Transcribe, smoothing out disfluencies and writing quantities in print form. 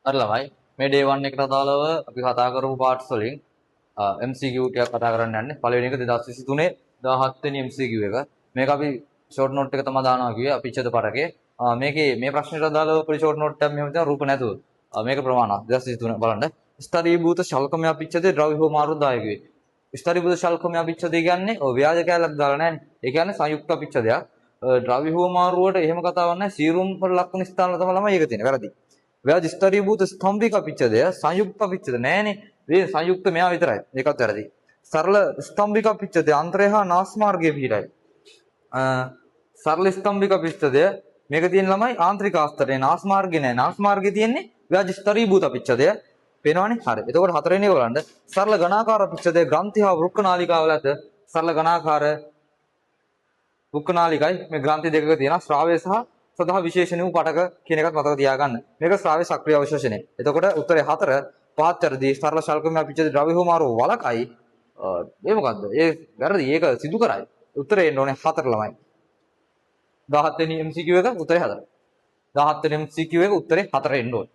හරි ළමයි මේ day 1 එකට අදාළව අපි කතා කරපු parts වලින් MCQ ටිකක් කතා කරන්න යන්නේ. පළවෙනි එක 2023 17 වෙනි MCQ එක. මේක අපි short note එක තමයි දානවා කිව්වේ අපිච්චද පරකේ. මේකේ මේ ප්‍රශ්නෙට අදාළව පොඩි short note එකක් මෙහෙම තියෙනවා රූප නැතුව. මේක ප්‍රමාණවත් 2023 බලන්න. ස්ථරීභූත ශල්කමය අපිච්චදේ ද්‍රව්‍ය හෝ මාරුදාය කිව්වේ. ස්ථරීභූත ශල්කමය අපිච්චදේ කියන්නේ ඔය ව්‍යාජ කැලක් දාලා නැහැනේ. ඒ කියන්නේ සංයුක්ත අපිච්චදයක්. ද්‍රව්‍ය හෝ මාරුවට එහෙම කතාවක් නැහැ. සීරුම් වල ලක්ෂණ ස්ථාන තමයි ළමයි ඒක තියෙන්නේ. වැරදි. व्याज स्तरीभूत स्तंभिक पिච්ඡදය සංයුක්ත පිච්ඡද නෑනේ මේ සංයුක්ත මෙයා විතරයි ඒකත් වැරදි සරල ස්තම්භික පිච්ඡදය අන්තරය හා නාස් මාර්ගයේ පිටයි සරල ස්තම්භික පිච්ඡදය මේක තියෙන ළමයි ආන්ත්‍රික ආස්තරේ නාස් මාර්ගේ නෑ නාස් මාර්ගේ තියෙන්නේ व्याज स्तरीभूत පිච්ඡදය පේනවනේ හරි එතකොට හතරවෙනි එක බලන්න සරල ඝනාකාර පිච්ඡදය ග්‍රන්ථි හා වෘක්ක නාලිකාවල ඇත සරල ඝනාකාර වෘක්ක නාලිකයි මේ ග්‍රන්ථි දෙකක තියෙනවා ශ්‍රාවය සහ සදා විශේෂණ වූ පටක කියන එකත් මතක තියාගන්න. මේක ශ්‍රාව්‍ය සක්‍රිය අවශෝෂණය. එතකොට උත්තරේ 4 පාත්‍රදී සරල ශල්කමය පිච්ඡද ද්‍රව්‍ය හෝ මාරු වලකයි. ඒ මොකද්ද? ඒ වැරදි. ඒක සිදු කරයි. උත්තරේ එන්න ඕනේ 4 ළමයි. 17 වෙනි MCQ එක උත්තරේ 4. 17 වෙනි MCQ එක උත්තරේ 4 එන්න ඕනේ.